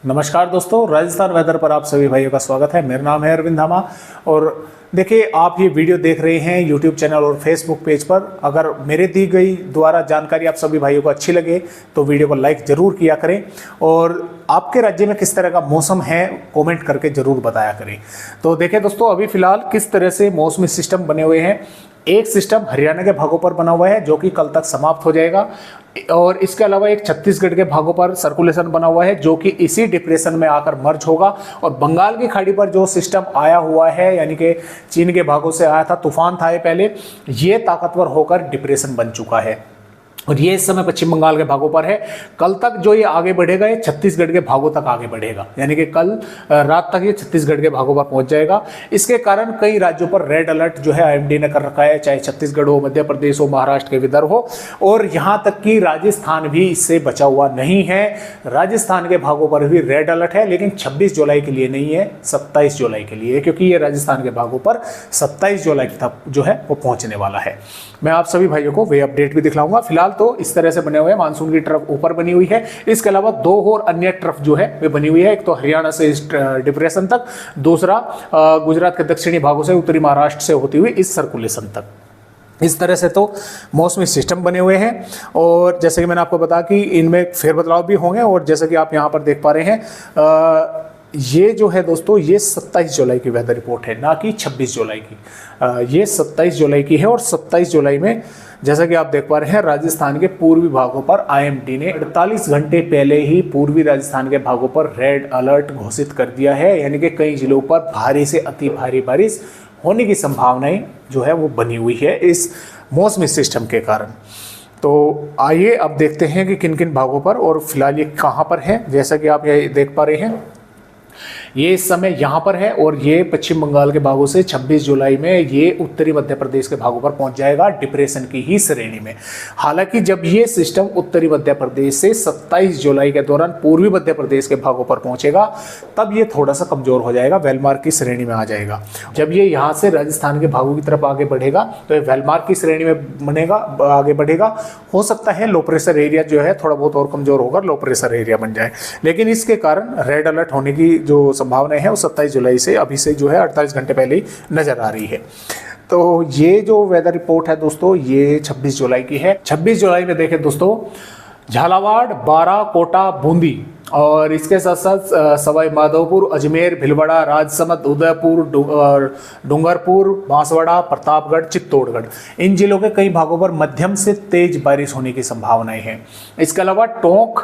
नमस्कार दोस्तों, राजस्थान वेदर पर आप सभी भाइयों का स्वागत है। मेरा नाम है अरविंद धामा और देखिए, आप ये वीडियो देख रहे हैं यूट्यूब चैनल और फेसबुक पेज पर। अगर मेरे दी गई द्वारा जानकारी आप सभी भाइयों को अच्छी लगे तो वीडियो को लाइक जरूर किया करें और आपके राज्य में किस तरह का मौसम है कमेंट करके जरूर बताया करें। तो देखिए दोस्तों, अभी फिलहाल किस तरह से मौसमी सिस्टम बने हुए हैं। एक सिस्टम हरियाणा के भागों पर बना हुआ है जो कि कल तक समाप्त हो जाएगा और इसके अलावा एक छत्तीसगढ़ के भागों पर सर्कुलेशन बना हुआ है जो कि इसी डिप्रेशन में आकर मर्ज होगा। और बंगाल की खाड़ी पर जो सिस्टम आया हुआ है, यानी कि चीन के भागों से आया था, तूफान था ये पहले, ये ताकतवर होकर डिप्रेशन बन चुका है और ये इस समय पश्चिम बंगाल के भागों पर है। कल तक जो ये आगे बढ़ेगा ये छत्तीसगढ़ के भागों तक आगे बढ़ेगा, यानी कि कल रात तक ये छत्तीसगढ़ के भागों पर पहुंच जाएगा। इसके कारण कई राज्यों पर रेड अलर्ट जो है आईएमडी ने कर रखा है, चाहे छत्तीसगढ़ हो, मध्य प्रदेश हो, महाराष्ट्र के विदर्भ हो, और यहां तक कि राजस्थान भी इससे बचा हुआ नहीं है। राजस्थान के भागों पर भी रेड अलर्ट है, लेकिन 26 जुलाई के लिए नहीं है, 27 जुलाई के लिए, क्योंकि ये राजस्थान के भागों पर 27 जुलाई तक जो है वो पहुंचने वाला है। मैं आप सभी भाइयों को वे अपडेट भी दिखलाऊंगा। फिलहाल तो इस तरह से बने हुए हैं। मानसून की ट्रफ ऊपर बनी हुई है, इसके अलावा दो और अन्य ट्रफ जो है वे बनी हुई है। एक तो हरियाणा से इस डिप्रेशन तक, दूसरा गुजरात के दक्षिणी भागों से उत्तरी महाराष्ट्र से होती हुई इस सर्कुलेशन तक। इस तरह से तो मौसमी सिस्टम बने हुए हैं और जैसे कि मैंने आपको बताया कि इनमें फेरबदलाव भी होंगे। और जैसे कि आप यहाँ पर देख पा रहे हैं, ये जो है दोस्तों, ये 27 जुलाई की वेदर रिपोर्ट है, ना कि 26 जुलाई की। ये 27 जुलाई की है और 27 जुलाई में जैसा कि आप देख पा रहे हैं, राजस्थान के पूर्वी भागों पर आईएमडी ने 48 घंटे पहले ही पूर्वी राजस्थान के भागों पर रेड अलर्ट घोषित कर दिया है, यानी कि कई जिलों पर भारी से अति भारी बारिश होने की संभावनाएं जो है वो बनी हुई है इस मौसमी सिस्टम के कारण। तो आइए अब देखते हैं कि किन किन भागों पर और फिलहाल ये कहाँ पर है। जैसा कि आप ये देख पा रहे हैं, ये इस समय यहाँ पर है और ये पश्चिम बंगाल के भागों से 26 जुलाई में ये उत्तरी मध्य प्रदेश के भागों पर पहुंच जाएगा, डिप्रेशन की ही श्रेणी में। हालांकि जब ये सिस्टम उत्तरी मध्य प्रदेश से 27 जुलाई के दौरान पूर्वी मध्य प्रदेश के भागों पर पहुंचेगा, तब ये थोड़ा सा कमजोर हो जाएगा, वेलमार्क की श्रेणी में आ जाएगा। जब ये यहाँ से राजस्थान के भागों की तरफ आगे बढ़ेगा तो ये वेलमार्क की श्रेणी में बनेगा, आगे बढ़ेगा। हो सकता है लो प्रेशर एरिया जो है थोड़ा बहुत और कमजोर होकर लो प्रेशर एरिया बन जाए, लेकिन इसके कारण रेड अलर्ट होने की जो संभावना है वो 27 जुलाई से अभी से जो है 48 घंटे पहले ही नजर आ रही है। तो ये जो वेदर रिपोर्ट है दोस्तों, ये 26 जुलाई की है। 26 जुलाई में देखें दोस्तों, झालावाड़, बारा, कोटा, बूंदी और इसके साथ साथ सवाई माधोपुर, अजमेर, भीलवाड़ा, राजसमंद, उदयपुर, डूंगरपुर, बांसवाड़ा, प्रतापगढ़, चित्तौड़गढ़, इन जिलों के कई भागों पर मध्यम से तेज बारिश होने की संभावनाएं हैं। इसके अलावा टोंक,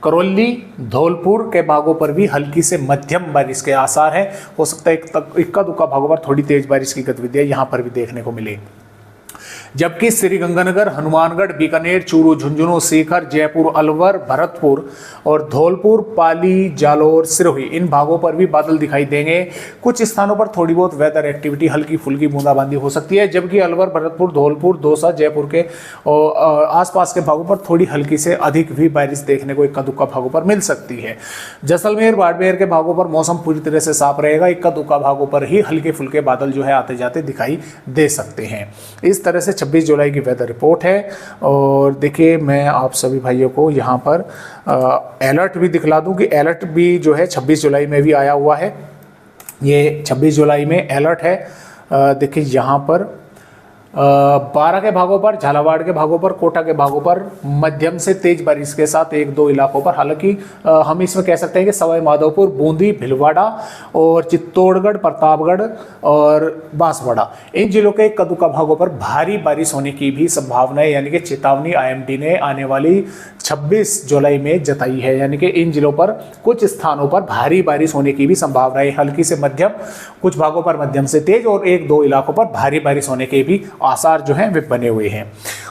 करौली, धौलपुर के भागों पर भी हल्की से मध्यम बारिश के आसार है। हो सकता है इक्का दुक्का भागों पर थोड़ी तेज बारिश की गतिविधियां यहाँ पर भी देखने को मिले। जबकि श्रीगंगानगर, हनुमानगढ़, बीकानेर, चूरू, झुंझुनू, सीकर, जयपुर, अलवर, भरतपुर और धौलपुर, पाली, जालोर, सिरोही, इन भागों पर भी बादल दिखाई देंगे। कुछ स्थानों पर थोड़ी बहुत वेदर एक्टिविटी, हल्की फुल्की बूंदाबांदी हो सकती है, जबकि अलवर, भरतपुर, धौलपुर, दौसा, जयपुर के आसपास के भागों पर थोड़ी हल्की से अधिक भी बारिश देखने को इक्का दुक्का भागों पर मिल सकती है। जैसलमेर, बाड़मेर के भागों पर मौसम पूरी तरह से साफ रहेगा, इक्का दुक्का भागों पर ही हल्के फुल्के बादल जो है आते जाते दिखाई दे सकते हैं। इस तरह से 26 जुलाई की वेदर रिपोर्ट है। और देखिए, मैं आप सभी भाइयों को यहाँ पर अलर्ट भी दिखला दूं कि अलर्ट भी जो है 26 जुलाई में भी आया हुआ है। ये 26 जुलाई में अलर्ट है। देखिए यहाँ पर 12 के भागों पर, झालावाड़ के भागों पर, कोटा के भागों पर मध्यम से तेज बारिश के साथ एक दो इलाकों पर, हालांकि हम इसमें कह सकते हैं कि सवाई माधोपुर, बूंदी, भीलवाड़ा और चित्तौड़गढ़, प्रतापगढ़ और बांसवाड़ा, इन जिलों के कदुका भागों पर भारी बारिश होने की भी संभावना है, यानी कि चेतावनी आईएमडी ने आने वाली 26 जुलाई में जताई है। यानी कि इन जिलों पर कुछ स्थानों पर भारी बारिश होने की भी संभावना है, हल्की से मध्यम, कुछ भागों पर मध्यम से तेज और एक दो इलाकों पर भारी बारिश होने के भी आसार जो हैं वे बने हुए हैं।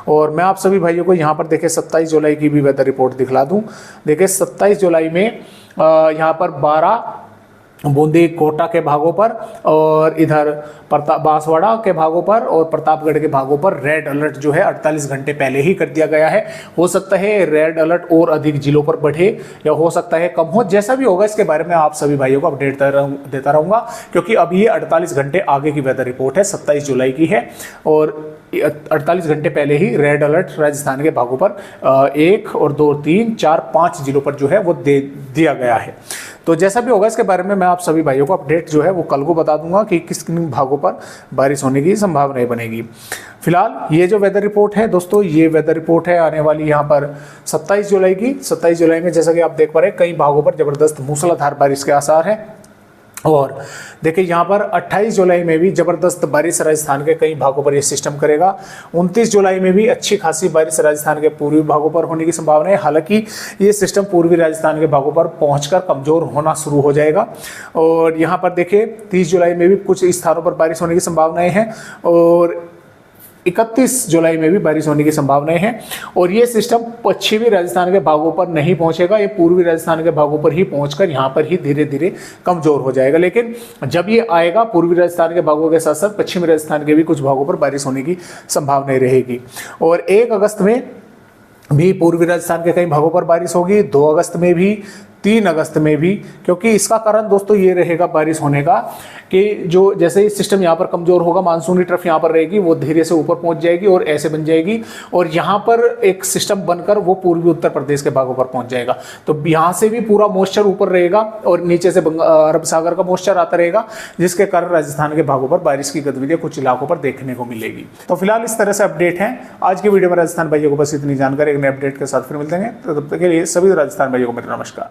और मैं आप सभी भाइयों को यहाँ पर देखें 27 जुलाई की भी वेदर रिपोर्ट दिखला दूं। देखिए 27 जुलाई में यहाँ पर 12 बूंदी, कोटा के भागों पर और इधर बांसवाड़ा के भागों पर और प्रतापगढ़ के भागों पर रेड अलर्ट जो है 48 घंटे पहले ही कर दिया गया है। हो सकता है रेड अलर्ट और अधिक जिलों पर बढ़े या हो सकता है कम हो, जैसा भी होगा इसके बारे में आप सभी भाइयों को अपडेट देता रहूंगा, क्योंकि अभी ये 48 घंटे आगे की वेदर रिपोर्ट है, 27 जुलाई की है। और 48 घंटे पहले ही रेड अलर्ट राजस्थान के भागों पर 1 और 2 3 4 5 जिलों पर जो है वो दे दिया गया है। तो जैसा भी होगा इसके बारे में मैं आप सभी भाइयों को अपडेट जो है वो कल को बता दूंगा कि किस किन भागों पर बारिश होने की संभावनाएं बनेगी। फिलहाल ये जो वेदर रिपोर्ट है दोस्तों, ये वेदर रिपोर्ट है आने वाली यहाँ पर 27 जुलाई की। 27 जुलाई में जैसा कि आप देख पा रहे हैं कई भागों पर जबरदस्त मूसलाधार बारिश के आसार हैं। और देखिए यहाँ पर 28 जुलाई में भी जबरदस्त बारिश राजस्थान के कई भागों पर ये सिस्टम करेगा। 29 जुलाई में भी अच्छी खासी बारिश राजस्थान के पूर्वी भागों पर होने की संभावना है। हालांकि ये सिस्टम पूर्वी राजस्थान के भागों पर पहुंचकर कमजोर होना शुरू हो जाएगा। और यहाँ पर देखिए 30 जुलाई में भी कुछ स्थानों पर बारिश होने की संभावनाएं हैं और 31 जुलाई में भी बारिश होने की संभावनाएं हैं। और ये सिस्टम पश्चिमी राजस्थान के भागों पर नहीं पहुंचेगा, ये पूर्वी राजस्थान के भागों पर ही पहुंचकर यहाँ पर ही धीरे धीरे कमजोर हो जाएगा। लेकिन जब ये आएगा पूर्वी राजस्थान के भागों के साथ साथ पश्चिमी राजस्थान के भी कुछ भागों पर बारिश होने की संभावनाएं रहेगी। और 1 अगस्त में भी पूर्वी राजस्थान के कई भागों पर बारिश होगी, 2 अगस्त में भी, 3 अगस्त में भी। क्योंकि इसका कारण दोस्तों ये रहेगा बारिश होने का कि जो जैसे ही सिस्टम यहाँ पर कमजोर होगा, मानसूनी ट्रफ यहाँ पर रहेगी, वो धीरे से ऊपर पहुंच जाएगी और ऐसे बन जाएगी और यहाँ पर एक सिस्टम बनकर वो पूर्वी उत्तर प्रदेश के भागों पर पहुंच जाएगा। तो यहाँ से भी पूरा मॉइस्चर ऊपर रहेगा और नीचे से अरब सागर का मॉइस्चर आता रहेगा, जिसके कारण राजस्थान के भागों पर बारिश की गतिविधियां कुछ इलाकों पर देखने को मिलेगी। तो फिलहाल इस तरह से अपडेट है आज की वीडियो में। राजस्थान भाइयों को बस इतनी जानकारी, एक नए अपडेट के साथ फिर मिलते हैं। तो तब तक के लिए सभी राजस्थान भाइयों को मेरा नमस्कार।